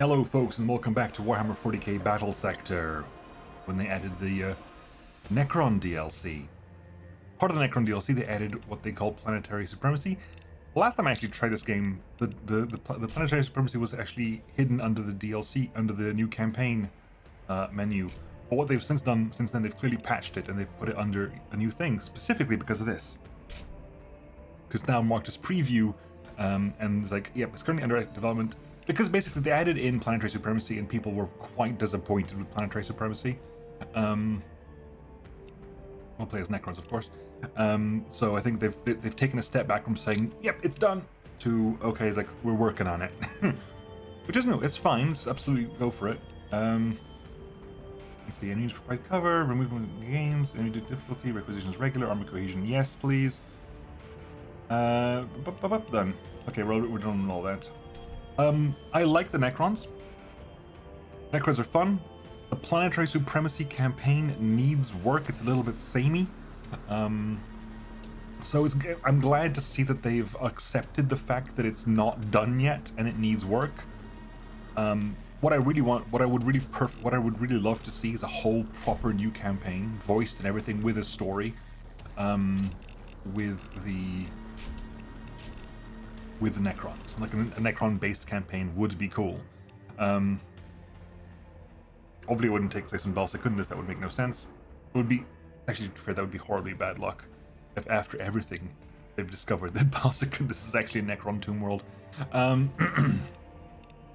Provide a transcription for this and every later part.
Hello folks and welcome back to Warhammer 40k Battlesector, when they added the Necron DLC. Part of the Necron DLC they added what they call Planetary Supremacy. Last time I actually tried this game, the Planetary Supremacy was actually hidden under the DLC, under the new campaign menu. But what they've since then, they've clearly patched it and they've put it under a new thing, specifically because of this. It's now marked as preview, and it's like, yep, it's currently under development. Because basically they added in Planetary Supremacy and people were quite disappointed with Planetary Supremacy. We'll play as Necrons, of course. So I think they've taken a step back from saying, yep, it's done, to, okay, it's like, we're working on it. Which is, no, it's fine, it's absolutely go for it. Let's see, enemies provide cover, removing gains, enemy difficulty, requisitions regular, army cohesion, yes, please. Done. Okay, we're done with all that. I like the Necrons. Necrons are fun. The Planetary Supremacy campaign needs work. It's a little bit samey. So I'm glad to see that they've accepted the fact that it's not done yet and it needs work. What I really want, what I would really love to see is a whole proper new campaign, voiced and everything, with a story, with the Necrons. Like a Necron-based campaign would be cool. Obviously it wouldn't take place in Baal Secundus, that would make no sense. It would be, actually to be fair, that would be horribly bad luck if after everything they've discovered that Baal Secundus is actually a Necron tomb world. We're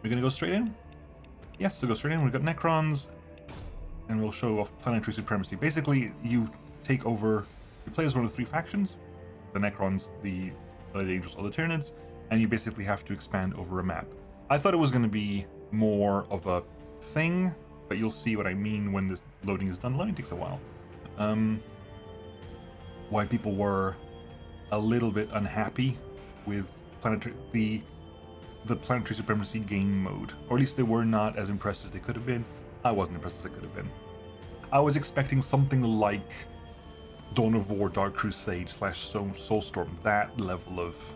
gonna go straight in? Yes, we'll go straight in. We've got Necrons, and we'll show off Planetary Supremacy. Basically, you take over, you play as one of the three factions, the Necrons, the Angels, or the Tyranids, and you basically have to expand over a map. I thought it was going to be more of a thing, but you'll see what I mean when this loading is done. Loading takes a while. Why people were a little bit unhappy with the Planetary Supremacy game mode, or at least they were not as impressed as they could have been. I wasn't impressed as I could have been. I was expecting something like Dawn of War, Dark Crusade / Soulstorm, that level of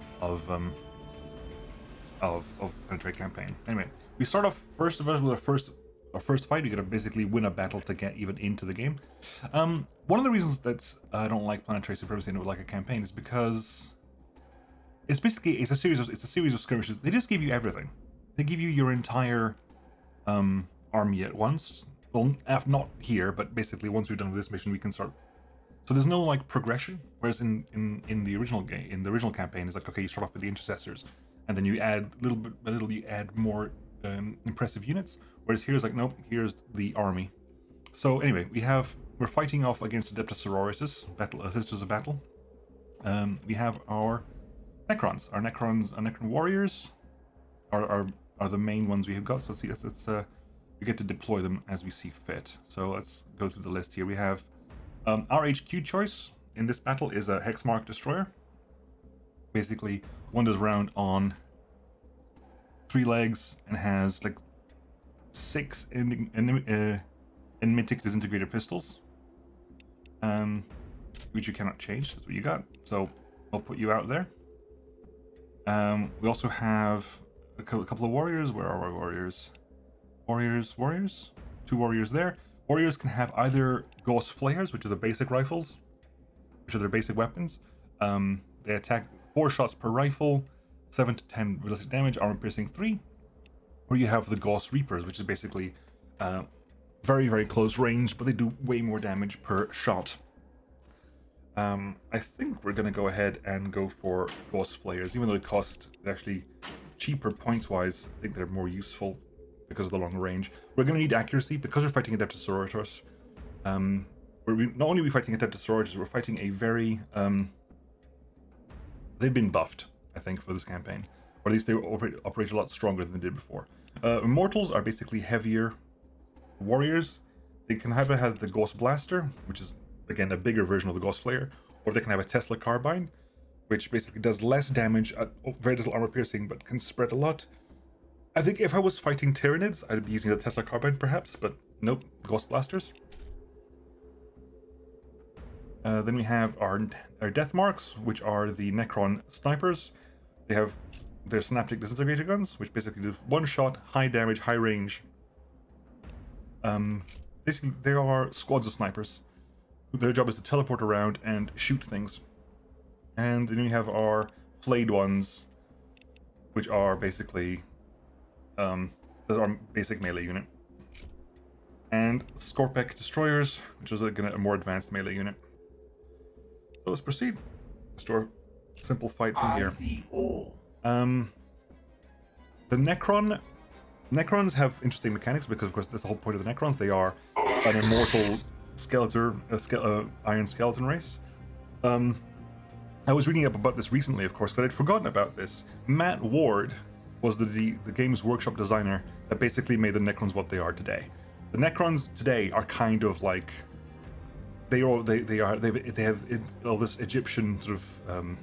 Planetary campaign. Anyway, we start off first of all with our first fight. We gotta basically win a battle to get even into the game. One of the reasons that I don't like Planetary Supremacy and I would like a campaign is because it's basically it's a series of skirmishes. They just give you everything. They give you your entire army at once. Well, not here, but basically once we're done with this mission, we can start. So there's no like progression, whereas in the original game, in the original campaign, it's like, okay, you start off with the intercessors, and then you add little by little you add more impressive units. Whereas here's like, nope, here's the army. So anyway, we're fighting off against Adeptus Sororitas, Sisters of Battle. We have our Necrons, our Necron warriors are the main ones we have got. So let's we get to deploy them as we see fit. So let's go through the list here. We have our HQ choice in this battle is a Hex Mark Destroyer. Basically, one does round on 3 legs and has like 6 Enigmatic Disintegrator pistols, which you cannot change. That's what you got. So I'll put you out there. We also have a couple of warriors. Where are our warriors? Warriors. 2 warriors there. Warriors can have either Gauss Flares, which are the basic rifles, which are their basic weapons. They attack 4 shots per rifle, 7 to 10 realistic damage, armor piercing 3. Or you have the Gauss Reapers, which is basically very, very close range, but they do way more damage per shot. I think we're going to go ahead and go for Gauss Flares, even though they cost actually cheaper points-wise. I think they're more useful because of the long range. We're going to need accuracy because we're fighting Adeptus Sororitas. Not only are we fighting Adeptus Sororitas, we're fighting a very they've been buffed, I think, for this campaign, or at least they operate a lot stronger than they did before. Immortals are basically heavier warriors. They can either have the Gauss Blaster, which is again a bigger version of the Gauss Flare, or they can have a Tesla Carbine, which basically does less damage at very little armor piercing, but can spread a lot. I think if I was fighting Tyranids, I'd be using the Tesla Carbine perhaps, but nope, Ghost Blasters. Then we have our Death Marks, which are the Necron snipers. They have their synaptic disintegrator guns, which basically do one shot, high damage, high range. Basically, there are squads of snipers. Their job is to teleport around and shoot things. And then you have our flayed ones, which are basically that's our basic melee unit. And Scorpec destroyers, which is a more advanced melee unit. So let's proceed. Let's do a simple fight from here. The Necrons have interesting mechanics because, of course, that's the whole point of the Necrons. They are an immortal iron skeleton race. I was reading up about this recently, of course, because I'd forgotten about this. Matt Ward was the Games Workshop designer that basically made the Necrons what they are today. The Necrons today are kind of like they have all this Egyptian sort of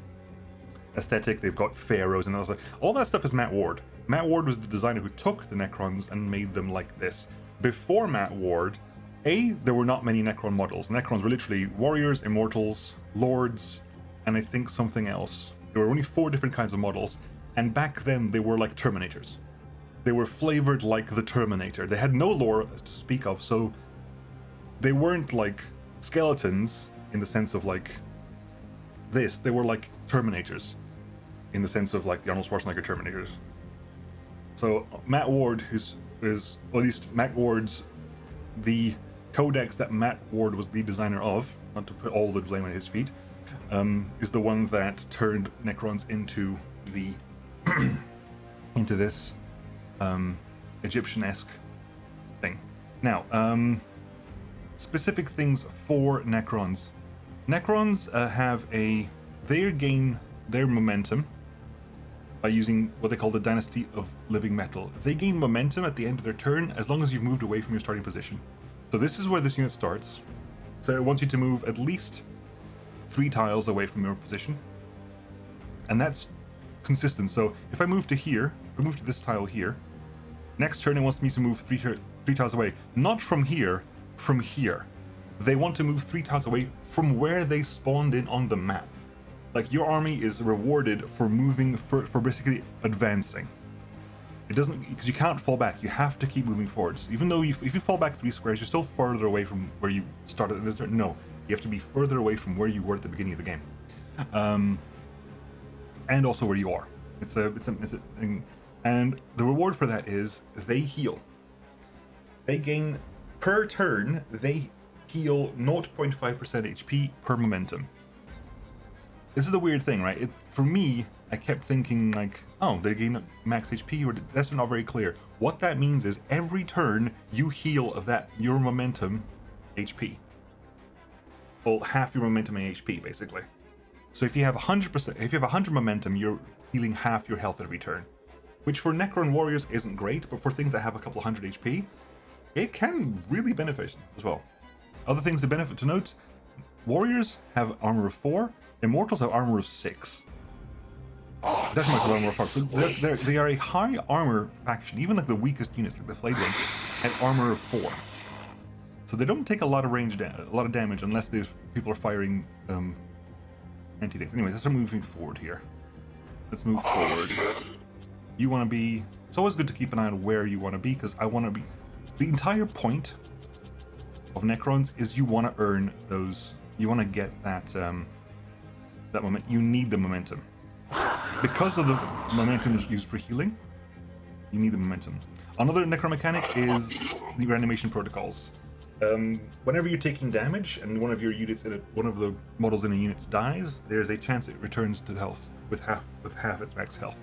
aesthetic. They've got pharaohs and all that stuff is Matt Ward. Matt Ward was the designer who took the Necrons and made them like this. Before Matt Ward, there were not many Necron models. Necrons were literally warriors, immortals, lords, and I think something else. There were only 4 different kinds of models, and back then they were like Terminators. They were flavored like the Terminator. They had no lore to speak of, so they weren't like skeletons in the sense of like this. They were like Terminators in the sense of like the Arnold Schwarzenegger Terminators. So Matt Ward, well, at least Matt Ward's, the codex that Matt Ward was the designer of, not to put all the blame on his feet, is the one that turned Necrons into the into this Egyptian-esque thing. Now, specific things for Necrons. Necrons they gain their momentum by using what they call the Dynasty of Living Metal. They gain momentum at the end of their turn as long as you've moved away from your starting position. So this is where this unit starts. So it wants you to move at least 3 tiles away from your position. And that's consistent. So if I move to here, if I move to this tile here, next turn it wants me to move 3 tiles away. Not from here, from here. They want to move 3 tiles away from where they spawned in on the map. Like, your army is rewarded for moving, for basically advancing. It doesn't, because you can't fall back. You have to keep moving forwards. Even though if you fall back 3 squares, you're still further away from where you started in the turn. No, you have to be further away from where you were at the beginning of the game. And also where you are. It's a thing. And the reward for that is they heal. They gain, per turn, they heal 0.5% HP per momentum. This is the weird thing, right? For me, I kept thinking like, oh, they gain max HP, or that's not very clear. What that means is every turn you heal your momentum HP. Well, half your momentum in HP, basically. So if you have 100%, if you have 100 momentum, you're healing half your health every turn. Which for Necron warriors isn't great, but for things that have a couple hundred HP, it can really benefit as well. Other things to note, warriors have armor of 4, Immortals have armor of 6. That's much armor of 4. So they are a high armor faction. Even like the weakest units, like the flayed ones, have armor of 4. So they don't take a lot of damage unless people are firing anti-things. Anyways, let's start moving forward here. Let's move forward. You want to be... It's always good to keep an eye on where you want to be, because I want to be... The entire point of Necrons is you want to earn those... You want to get that moment. You need the momentum. Because of the momentum is used for healing, you need the momentum. Another Necron mechanic is the reanimation protocols. Whenever you're taking damage and one of your units one of the models in a unit dies, there's a chance it returns to health with half its max health.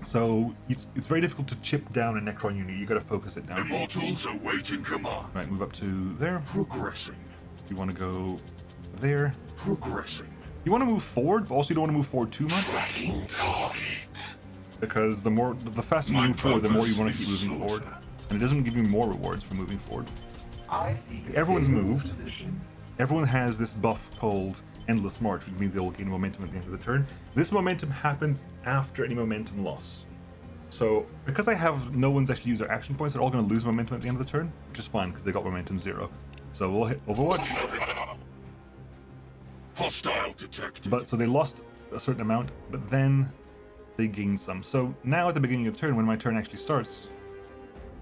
So it's very difficult to chip down a Necron unit. You got to focus it down. Immortals awaiting command. Right, move up to there. Progressing. You want to go there. Progressing. You want to move forward, but also you don't want to move forward too much. Because the faster you move forward, the more you want to keep moving forward. And it doesn't give you more rewards for moving forward. Everyone's moved. Everyone has this buff called Endless March, which means they'll gain momentum at the end of the turn. This momentum happens after any momentum loss. So, because I have no one's actually used their action points, they're all going to lose momentum at the end of the turn, which is fine because they got momentum 0. So we'll hit Overwatch. Hostile detected. But so they lost a certain amount, but then they gain some. So now at the beginning of the turn, when my turn actually starts,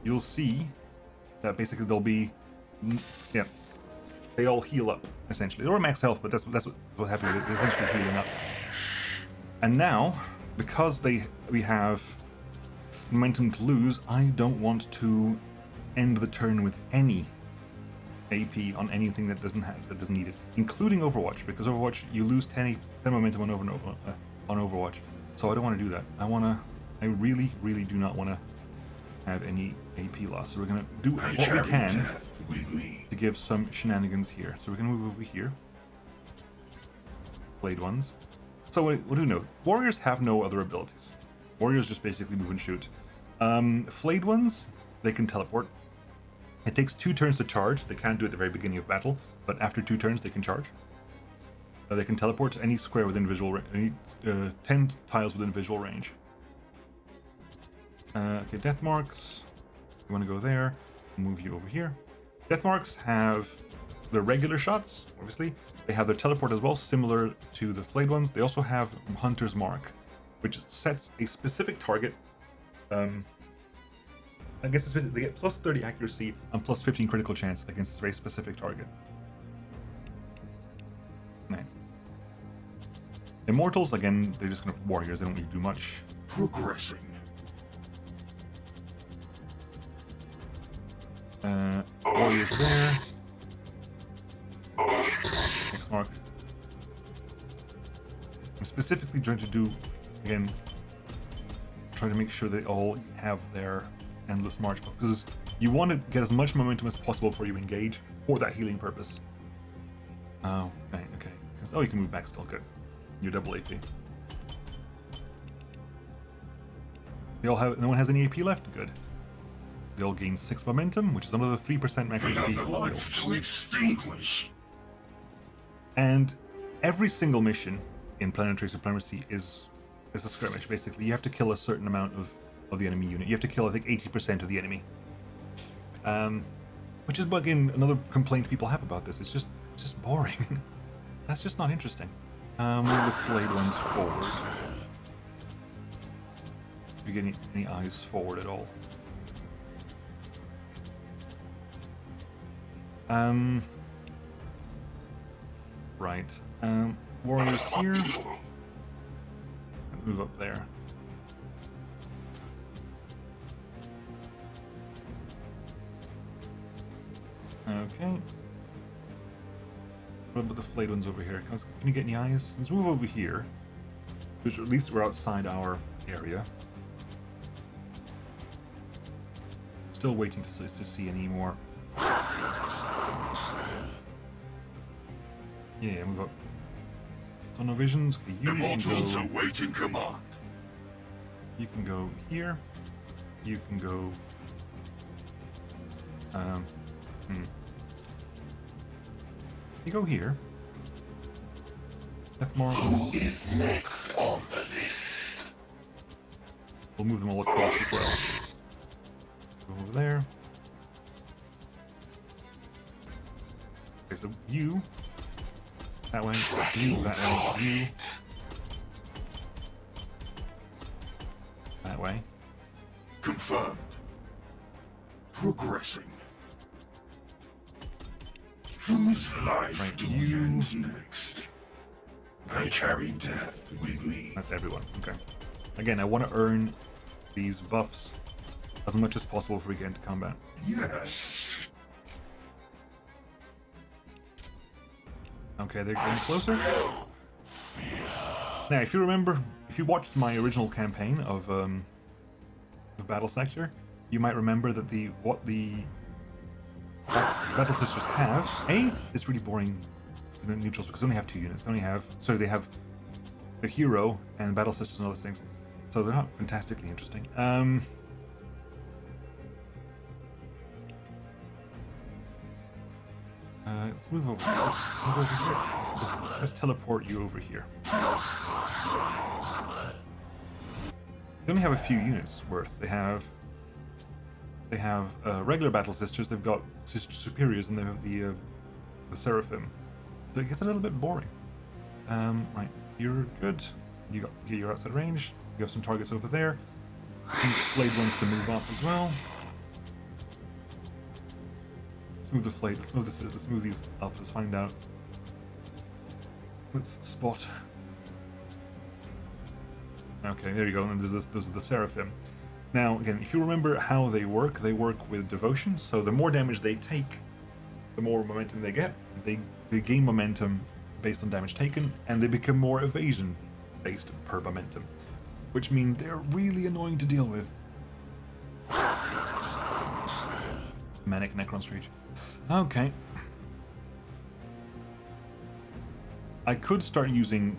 you'll see that basically they'll be, yeah, they all heal up essentially. They were max health, but that's what happened. They're essentially healing up. And now, because we have momentum to lose, I don't want to end the turn with any AP on anything that doesn't need it, including Overwatch, because Overwatch you lose 10 momentum on Overwatch. So I don't want to do that. I really do not want to have any AP loss. So we're gonna do what we can to give some shenanigans here. So we're gonna move over here. Blade ones. So what do we know? Warriors have no other abilities. Warriors just basically move and shoot. Flayed ones, they can teleport. It takes 2 turns to charge. They can't do it at the very beginning of battle, but after 2 turns they can charge. They can teleport to any square within visual range, 10 tiles within visual range. Okay, death marks. You want to go there? Move you over here. Death marks have the regular shots, obviously. They have their teleport as well, similar to the flayed ones. They also have Hunter's Mark, which sets a specific target. Against they get plus 30 accuracy and plus 15 critical chance against this very specific target. Right. Immortals, again, they're just kind of warriors. They don't really do much. Progressing. Warriors there. Hex Mark. I'm specifically trying to do, again, try to make sure they all have their endless march buff, because you want to get as much momentum as possible before you engage for that healing purpose. Oh, right, okay. Oh, you can move back still, good. You're double AP. They all have, no one has any AP left, good. They all gain 6 momentum, which is another 3% max HP. Life to extinguish. And every single mission in Planetary Supremacy is a skirmish, basically. You have to kill a certain amount of the enemy unit. You have to kill, I think, 80% of the enemy. Which is, again, another complaint people have about this. It's just boring. That's just not interesting. Move the flayed ones forward. Do you get any eyes forward at all? Right. Warriors here. Move up there. Okay. What about the flayed ones over here? Can you get any eyes? Let's move over here. Which at least we're outside our area. Still waiting to see any more. Yeah, move up. Tunnel visions. Okay, you Immortals awaiting command. You can go here. You can go. You go here. Death Mark. Who is next on the list? We'll move them all across as well. Go over there. Okay, so you. That way. You. That way. You. That way. Confirmed. Progressing. Whose life Right, do you. we end next? I carry death with me. That's everyone. Okay. Again, I want to earn these buffs as much as possible before we get into combat. Yes. Okay, they're getting closer. Now, if you remember, if you watched my original campaign of Battlesector, you might remember that what Battle Sisters have. It's really boring in the neutrals because they only have 2 units. They have the hero and Battle Sisters and all those things. So they're not fantastically interesting. Let's move over. Move over here. Let's teleport you over here. They only have a few units worth. They have regular Battle Sisters. They've got Sister Superiors, and they have the Seraphim. So it gets a little bit boring. Right, you're good. You're outside range. We have some targets over there. Some flayed ones to move up as well. Let's move the flayed. Let's move these up. Let's find out. Let's spot. Okay, there you go. And those are the Seraphim. Now, again, if you remember how they work with devotion. So the more damage they take, the more momentum they get. They gain momentum based on damage taken, and they become more evasion based per momentum, which means they're really annoying to deal with. Manic Necron Street. Okay. I could start using...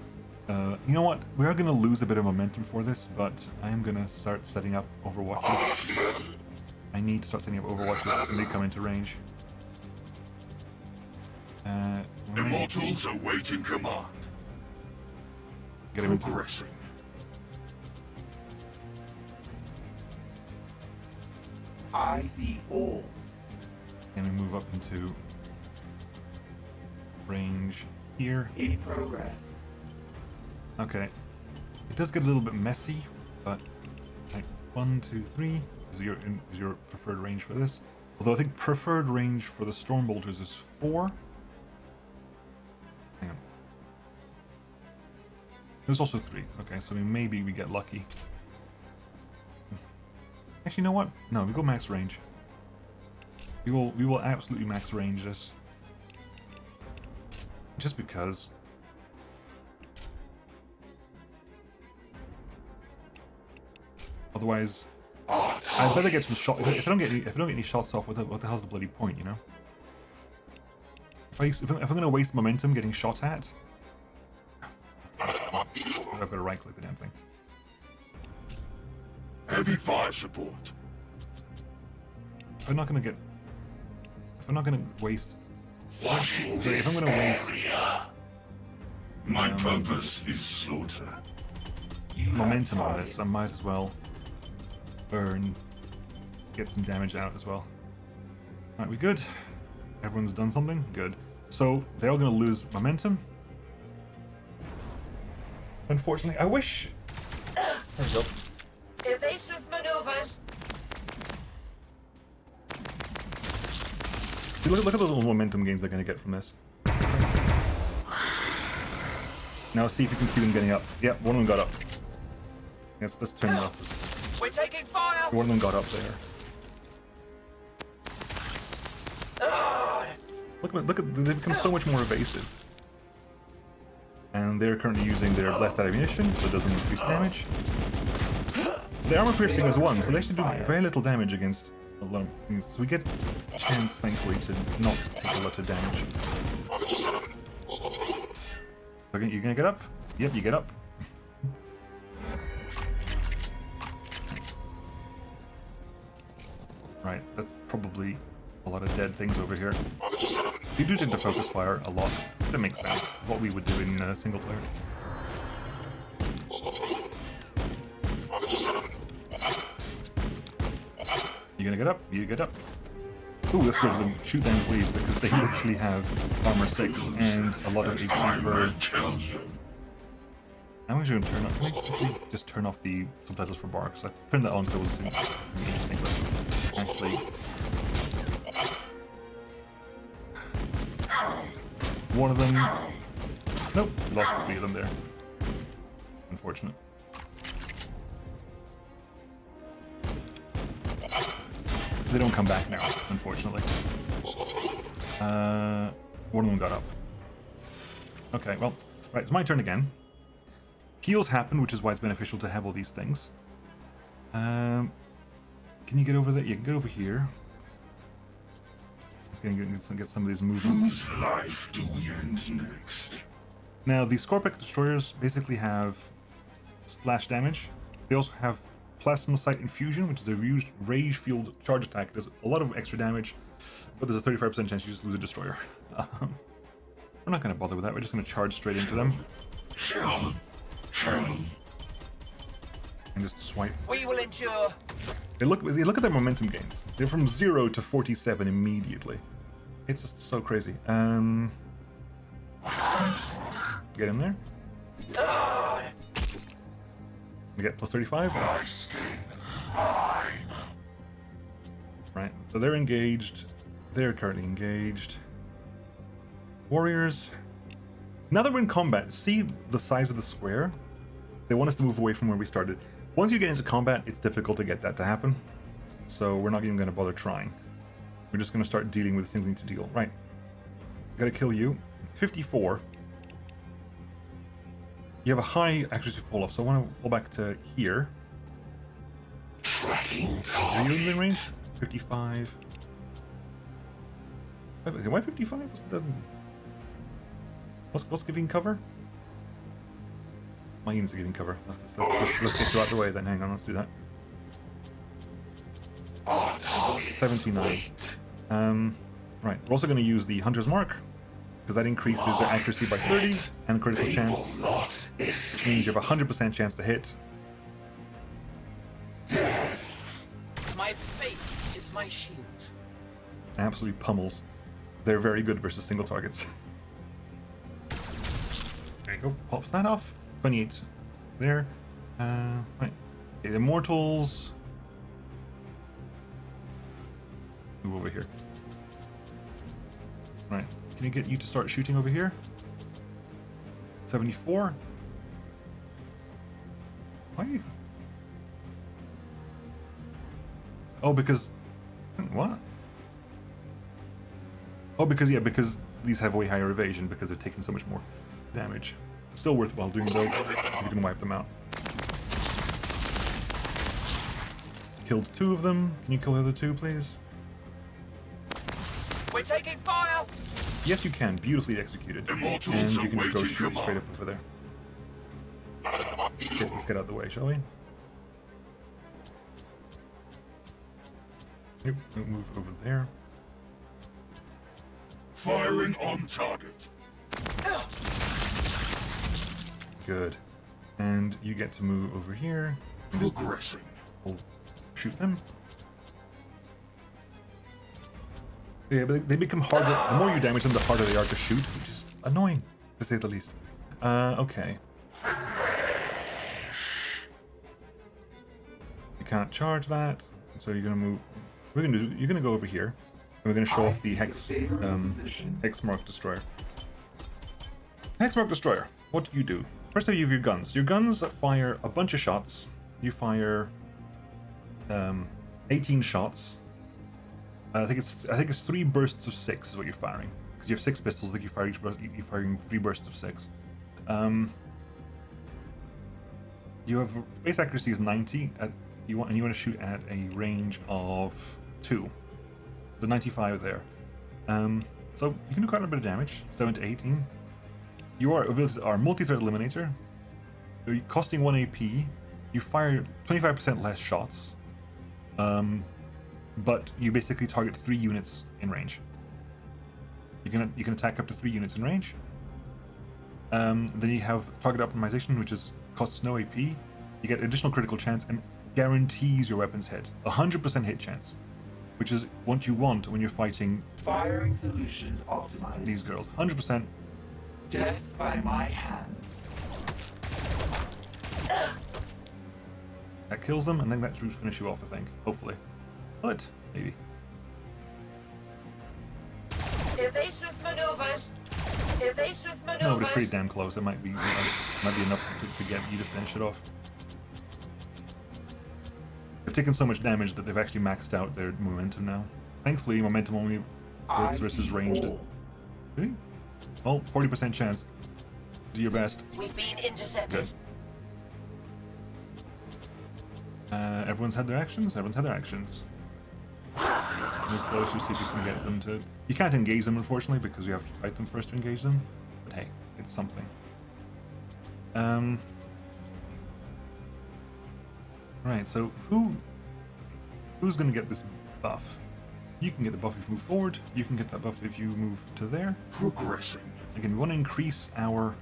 you know what? We are going to lose a bit of momentum for this, but I am going to start setting up overwatches. I need to start setting up overwatches when they come into range. Immortals awaiting command. Get him into... Progressing. I see all. Can we move up into range here? In progress. Okay. It does get a little bit messy, but like 1, 2, 3 is your preferred range for this. Although I think preferred range for the Stormbolters is 4. Hang on. There's also 3. Okay, so maybe we get lucky. Actually, you know what? No, we go max range. We will absolutely max range this. Just because. Otherwise, I better get some shots. If I don't get any shots off, what the hell's the bloody point, you know? If I'm gonna waste momentum getting shot at, I've got to right-click the damn thing. Heavy fire support. If I'm not gonna waste. Watching Sorry, if I'm gonna waste my purpose is slaughter. momentum on this, I might as well get some damage out as well. Alright, we good? Everyone's done something? Good. So, they're all going to lose momentum. Unfortunately, I wish... There we go. Evasive maneuvers. See, look at the little momentum gains they're going to get from this. Now see if you can see them getting up. Yep, one of them got up. Let's turn them off. We're taking fire. One of them got up there. Look at they've become so much more evasive. And they're currently using their blessed ammunition, so it doesn't increase damage. The armor piercing is 1, so they actually do very little damage against a lot of things. So we get a chance, thankfully, to not take a lot of damage. Okay, you gonna get up? Yep, you get up. Right, that's probably a lot of dead things over here. You do tend to focus fire a lot. That makes sense. What we would do in single player. You gonna get up? You get up. Ooh, let's go to them. Shoot them, please, because they literally have armor 6 and a lot of HP per... I'm actually gonna turn off. Can I quickly just turn off the subtitles for Bar? Because I turned that on because it was interesting, but actually. One of them. Nope, lost 3 of them there. Unfortunate. They don't come back now, unfortunately. One of them got up. Okay, well, right, it's my turn again. Heals happen, which is why it's beneficial to have all these things. Can you get over there? You can get over here. Let's get some of these movements. Whose life do we end next? Now, the Scorpic Destroyers basically have splash damage. They also have Plasma Sight Infusion, which is a rage-fueled charge attack. There's a lot of extra damage, but there's a 35% chance you just lose a Destroyer. We're not going to bother with that. We're just going to charge straight into them. And just swipe. We will endure. They look at their momentum gains. They're from 0 to 47 immediately. It's just so crazy. Get in there. We get plus 35. My skin, mine. Right, so they're engaged. They're currently engaged. Warriors. Now that we're in combat, see the size of the square? They want us to move away from where we started. Once you get into combat, it's difficult to get that to happen. So we're not even going to bother trying. We're just going to start dealing with the things we need to deal. Right. Gotta kill you. 54. You have a high accuracy fall off, so I want to fall back to here. Tracking Are you target. in range? 55. Okay, why 55? What's the... What's giving cover? My units are giving cover. Let's get you out the way then. Hang on, let's do that. Our target. 79. Wait. Right, we're also going to use the Hunter's Mark, because that increases the accuracy by 30 and critical They chance. will not Which escape. means you have a 100% chance to hit. My faith is my shield. Absolutely pummels. They're very good versus single targets. There you go. Pops that off. 28 there. Right. Okay, the Immortals. Move over here. Right. Can you get you to start shooting over here? 74. Why? Oh, because... What? Oh, because, yeah, because these have way higher evasion because they're taking so much more damage. Still worthwhile doing though, if you can wipe them out. Killed 2 of them. Can you kill the other 2, please? We're taking fire. Yes, you can. Beautifully executed. Immortals And you can just go awaiting shoot command. straight up over there. Let's get out of the way, shall we? Yep, we'll move over there. Firing on target. Good. And you get to move over here. Progressing. We'll shoot them. Yeah, but they become harder. The more you damage them, the harder they are to shoot, which is annoying, to say the least. Okay. You can't charge that, so you're gonna move. You're gonna go over here, and we're gonna show I off the see Hex favorable position. Hex Mark Destroyer. Hex Mark Destroyer. What do you do? First, you have your guns. Your guns fire a bunch of shots. You fire 18 shots. I think it's 3 bursts of 6 is what you're firing, because you have 6 pistols. I think you fire each burst. You're firing 3 bursts of 6. You have base accuracy is 90. You want to shoot at a range of 2. So 95 there. So you can do quite a bit of damage. 7 to 18. Your abilities are multi-threat eliminator. Costing 1 AP. You fire 25% less shots. But you basically target 3 units in range. You can attack up to 3 units in range. Then you have target optimization, which costs no AP. You get additional critical chance and guarantees your weapons hit. 100% hit chance, which is what you want when you're fighting Firing solutions optimized. these girls. 100%. Death by my hands. That kills them, and then that should finish you off, I think. Hopefully. But maybe. Evasive maneuvers. Evasive No, but it's pretty maneuvers. damn close. It might be enough to get you to finish it off. They've taken so much damage that they've actually maxed out their momentum now. Thankfully, momentum only I works versus see ranged. all. Really? Well, 40% chance. Do your best. We've been intercepted. Everyone's had their actions? Everyone's had their actions. Move closer, see if you can get them to... You can't engage them, unfortunately, because you have to fight them first to engage them. But hey, it's something. Right, so who's going to get this buff? You can get the buff if you move forward. You can get that buff if you move to there. Progressing. Again, we want to increase our...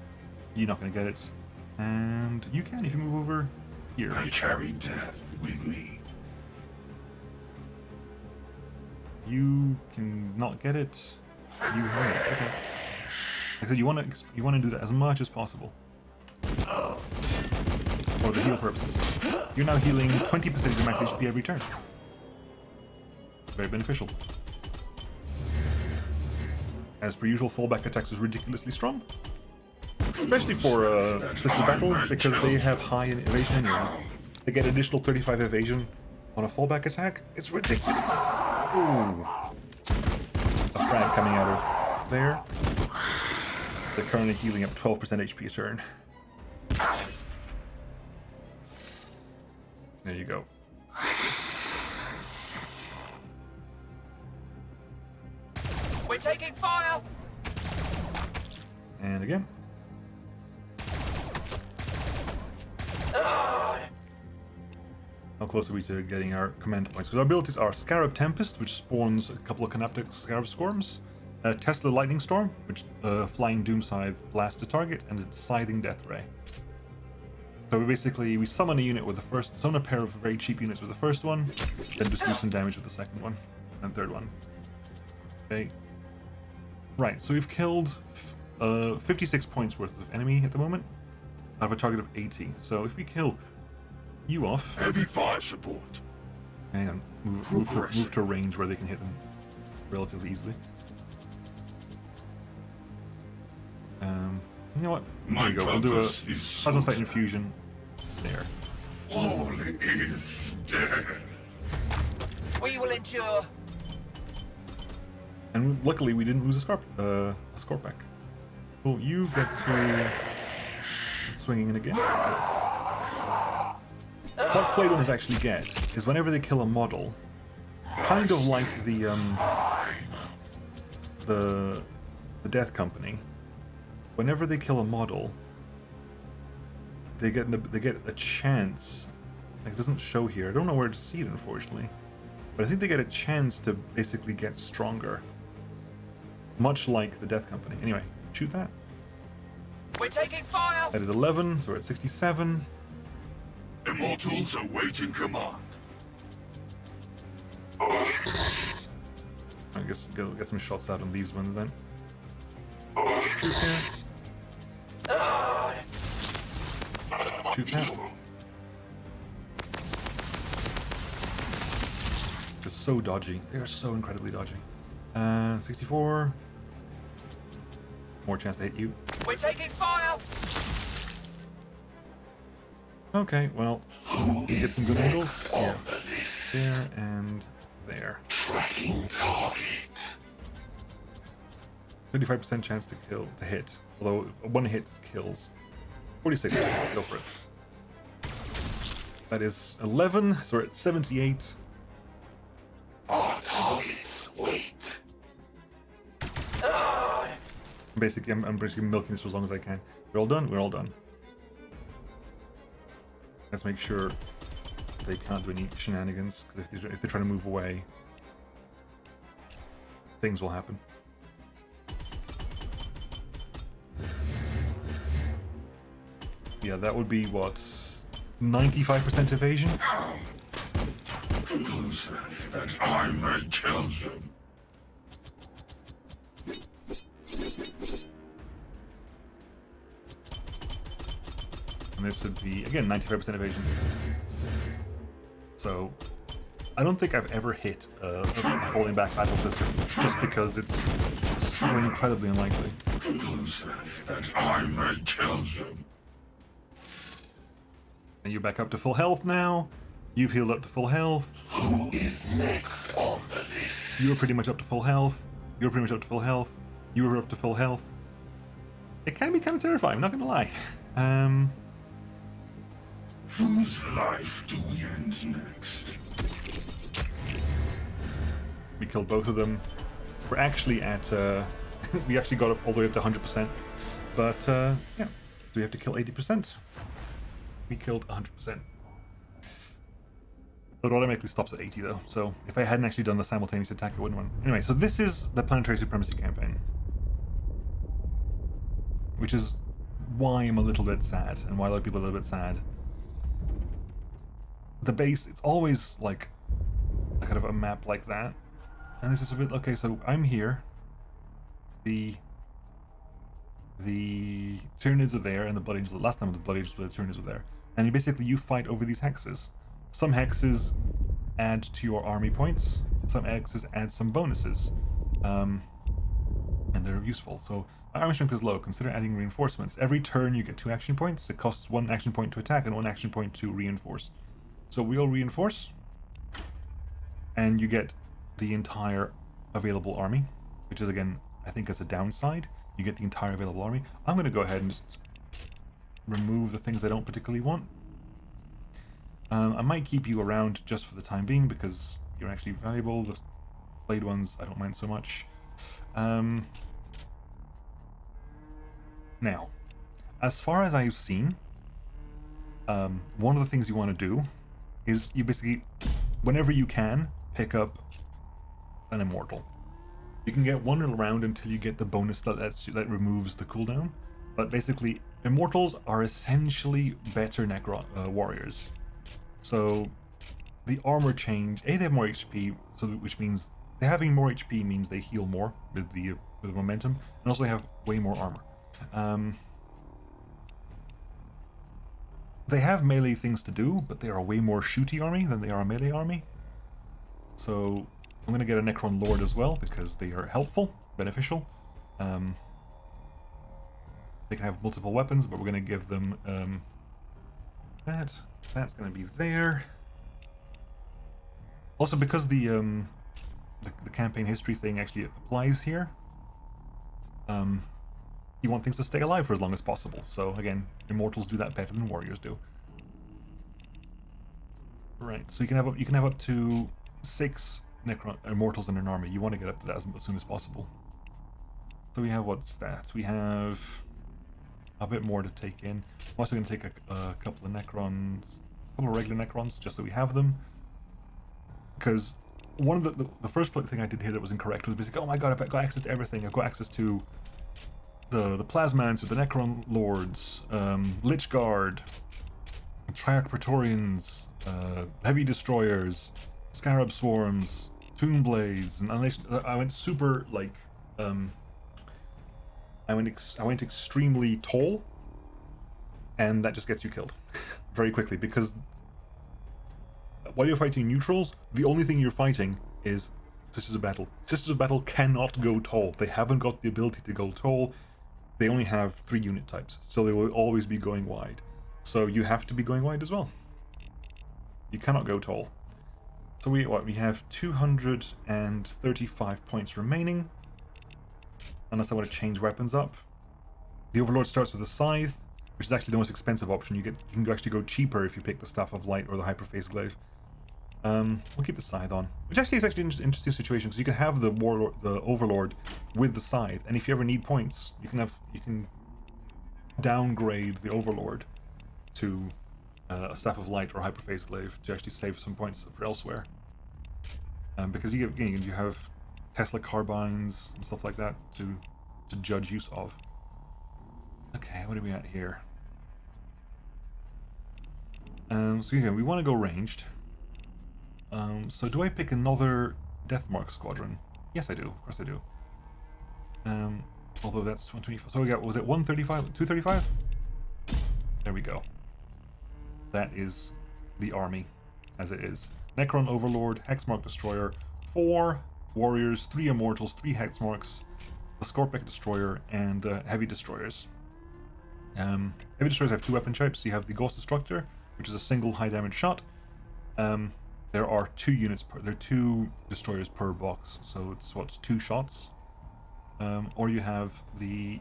You're not going to get it. And you can if you move over here. I carry death with me. You can not get it. You have it. Okay. Like I said, you want to do that as much as possible. for the heal purposes. You're now healing 20% of your max HP every turn. Very beneficial. As per usual, fallback attacks is ridiculously strong. Especially for Sister Battle, because they have high evasion anyway. They get additional 35 evasion on a fallback attack. It's ridiculous. Ooh. A frag coming out of there. They're currently healing up 12% HP a turn. There you go. We're taking fire! And again. How close are we to getting our command points? Because our abilities are Scarab Tempest, which spawns a couple of Canoptic Scarab Swarms, Tesla Lightning Storm, which Flying Doom Scythe blasts a target, and a Scything Death Ray. So we summon a unit with the first, summon a pair of very cheap units with the first one, then just do some damage with the second one and third one. Okay. Right, so we've killed 56 points worth of enemy at the moment. I have a target of 80. So if we kill you off, Heavy fire support. hang on, move to a range where they can hit them relatively easily. You know what? There you go. We'll do a Plasma Sight Infusion there. All is dead. We will endure. And luckily we didn't lose a Scorpack. Well, you get to swinging in again. What Flayed Ones actually get is whenever they kill a model, kind of like the Death Company. Whenever they kill a model, they get a chance. It doesn't show here. I don't know where to see it, unfortunately, but I think they get a chance to basically get stronger, much like the Death Company. Anyway, shoot that. We're taking fire! That is 11, so we're at 67. Immortals awaiting command. I guess go get some shots out on these ones then. Shoot there. Shoot that. They're so dodgy. They are so incredibly dodgy. 64. More chance to hit you. We're taking fire! Okay, well, you get some good angles. Yeah. There and there. Tracking target. 35% chance to hit. Although one hit kills. 46. Go for it. That is 11, so we're at 78. Our targets wait. Basically, I'm basically milking this for as long as I can. We're all done? We're all done. Let's make sure they can't do any shenanigans, because if they're trying to move away, things will happen. Yeah, that would be, what, 95% evasion? Closer, that I may kill them. And this would be, again, 95% evasion. So, I don't think I've ever hit a falling back battle system, just because it's so incredibly unlikely. Closer, that I may kill them. And you're back up to full health now. You've healed up to full health. Who is next on the list? You were pretty much up to full health. You were pretty much up to full health. You were up to full health. It can be kind of terrifying, I'm not gonna lie. Whose life do we end next? We killed both of them. We're actually at, we actually got all the way up to 100%. But, yeah, so we have to kill 80%. We killed 100%. It automatically stops at 80 though, so if I hadn't actually done the simultaneous attack, I wouldn't run. Anyway, so this is the Planetary Supremacy campaign. Which is why I'm a little bit sad, and why a lot of people are a little bit sad. The base, it's always like a kind of a map like that. And this is a bit, okay, so I'm here. The Tyranids are there, and the Blood Angels, last time the Blood Angels were the Tyranids were there. And basically you fight over these hexes. Some hexes add to your army points, some hexes add some bonuses. And they're useful. So army strength is low. Consider adding reinforcements. Every turn you get 2 action points. It costs 1 action point to attack and 1 action point to reinforce. So we'll reinforce, and you get the entire available army, which is, again, I think as a downside, you get the entire available army. I'm going to go ahead and just remove the things I don't particularly want. I might keep you around just for the time being because you're actually valuable. The blade ones I don't mind so much. Now, as far as I've seen, one of the things you want to do is you basically, whenever you can, pick up an Immortal. You can get one round until you get the bonus that removes the cooldown, but basically Immortals are essentially better Necron warriors. So the armor change, they have more HP, so which means having more HP means they heal more with the momentum, and also they have way more armor. They have melee things to do, but they are a way more shooty army than they are a melee army. So I'm going to get a Necron Lord as well, because they are helpful, beneficial. They can have multiple weapons, but we're going to give them that's going to be there. Also, because the campaign history thing actually applies here, you want things to stay alive for as long as possible. So again, Immortals do that better than warriors do. Right, so you can have up to 6 Immortals in an army. You want to get up to that as soon as possible. So we have what's that? We have a bit more to take in. I'm also going to take a couple of Necrons, a couple of regular Necrons, just so we have them. Because one of the first thing I did here that was incorrect was basically, oh my god, I've got access to everything. I've got access to the Plasmans, the Necron Lords, Lich Guard, Triarch Praetorians, Heavy Destroyers, Scarab Swarms, Tomb Blades, and I went super like I went extremely tall, and that just gets you killed very quickly, because while you're fighting neutrals, the only thing you're fighting is Sisters of Battle. Sisters of Battle cannot go tall. They haven't got the ability to go tall. They only have 3 unit types, so they will always be going wide. So you have to be going wide as well. You cannot go tall. So we have 235 points remaining, unless I want to change weapons up. The Overlord starts with a Scythe, which is actually the most expensive option. You can actually go cheaper if you pick the Staff of Light or the Hyperface Glaive. We'll keep the Scythe on, which actually is an interesting situation, because you can have the Overlord with the Scythe, and if you ever need points, you can downgrade the Overlord to a Staff of Light or Hyperface Glaive to actually save some points for elsewhere. Because you have Tesla carbines and stuff like that to judge use of. Okay, what are we at here? So again, we want to go ranged. So do I pick another Deathmark squadron? Yes, I do. Of course I do. Although that's 125. So we got, was it 135? 235? There we go. That is the army as it is. Necron Overlord, Hex Mark Destroyer, 4 Warriors, 3 Immortals, 3 Hex Marks, the Scorpic Destroyer, and Heavy Destroyers. Heavy Destroyers have 2 weapon types. You have the Ghost Destructor, which is a single high damage shot. There are 2 units there are 2 destroyers per box, so it's 2 shots. Or you have the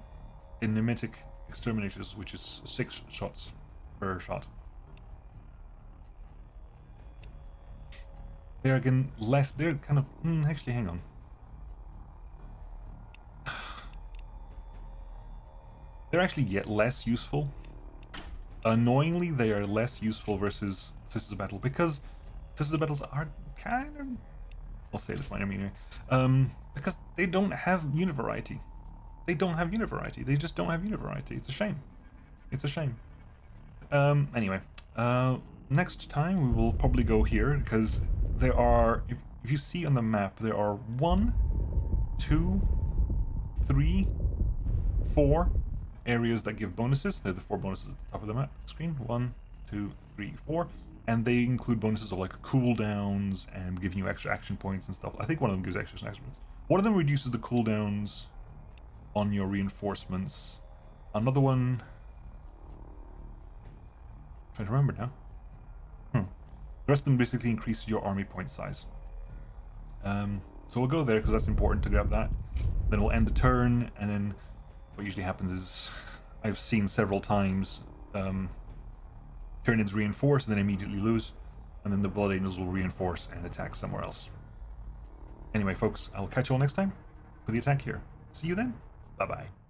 Enigmatic Exterminators, which is 6 shots per shot. They're again less. They're kind of actually, hang on. They're actually yet less useful. Annoyingly, they are less useful versus Sisters of Battle, because Sisters of Battles are kind of, I'll say this fine, because they don't have unit variety. They don't have unit variety. They just don't have unit variety. It's a shame. It's a shame. Anyway, next time we will probably go here, because there are, if you see on the map, there are 1, 2, 3, 4 areas that give bonuses. They're the 4 bonuses at the top of the map screen. 1, 2, 3, 4. And they include bonuses of like cooldowns and giving you extra action points and stuff. I think one of them gives extra action points. One of them reduces the cooldowns on your reinforcements. Another one... I'm trying to remember now. The rest of them basically increases your army point size. So we'll go there because that's important to grab that. Then we'll end the turn, and then what usually happens is I've seen several times Tyranids reinforce and then immediately lose, and then the Blood Angels will reinforce and attack somewhere else. Anyway, folks, I'll catch you all next time for the attack here. See you then. Bye-bye.